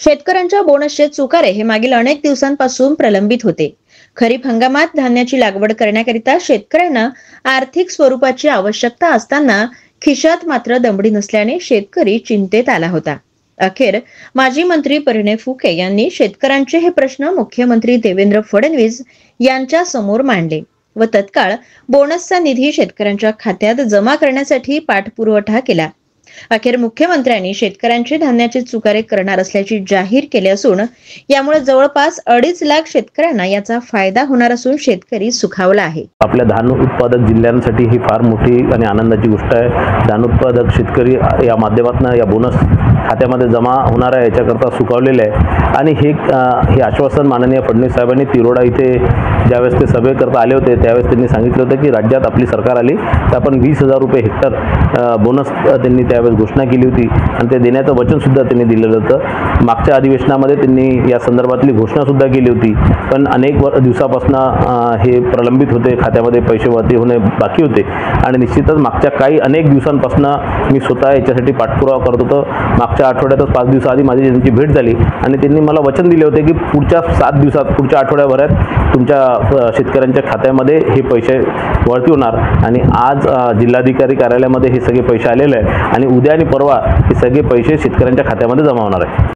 शेतकऱ्यांच्या बोनसचे चुकारे हे मागील अनेक दिवसांपासून प्रलंबित होते। खरीप हंगामात धान्याची लागवड करण्याकरिता शेतकऱ्यांना आर्थिक स्वरूपाची आवश्यकता असताना खिशात मात्र दमडी नसल्याने शेतकरी चिंतेत आला होता। अखेर माजी मंत्री परिणय फुके यांनी शेतकऱ्यांचे हे प्रश्न मुख्यमंत्री देवेंद्र फडणवीस यांच्या समोर मांडले व तत्काळ बोनसचा निधी शेतकऱ्यांच्या खात्यात जमा करण्यासाठी पाठपुरावा केला। अखेर मुख्यमंत्र्यांनी शेतकऱ्यांचे धान्याचे चुकारे करणार असल्याची जाहीर केले असून यामुळे जवळपास 2.5 लाख शेतकऱ्यांना याचा फायदा होणार असून शेतकरी सुखावला आहे। आपल्या धान उत्पादक जिल्ह्यांसाठी ही फार मोठी आणि आनंदाची गोष्ट आहे। धान उत्पादक शेतकरी या माध्यमातून या बोनस खात्यामध्ये जमा होणार आहे याच्याकरता सुखावलेले आहे। आणि हे आश्वासन माननीय फडणवीस साहेबांनी तिरोडा इथे ज्यावेळेस ते सभेकरता आले होते त्यावेळेस त्यांनी सांगितलं होतं की राज्यात आपली सरकार आली तर आपण 20,000 रुपये हेक्टर बोनस त्यांनी त्यावेळेस घोषणा केली होती आणि ते देण्याचं वचन सुद्धा त्यांनी दिलेलं होतं। मागच्या अधिवेशनामध्ये त्यांनी या संदर्भातली घोषणा सुद्धा केली होती, पण अनेक दिवसापासून हे प्रलंबित होते, खात्यामध्ये पैसे वरती होणे बाकी होते आणि निश्चितच मागच्या अनेक दिवसांपासून मी स्वतः याच्यासाठी पाठपुरावा करत होतो। मागच्या आठवड्यातच 5 दिवसाआधी माझी त्यांची भेट झाली आणि त्यांनी मला वचन दिले होते की पुढच्या 7 दिवसात पुढच्या आठवड्याभरात तुमच्या शेतकऱ्यांच्या खात्यामध्ये हे पैसे वळती होणार आणि आज जिल्हाधिकारी कार्यालयामध्ये हे सगळे पैसे आलेले आहेत आणि उद्या आणि परवा हे सगळे पैसे शेतकऱ्यांच्या खात्यामध्ये जमा होणार आहेत।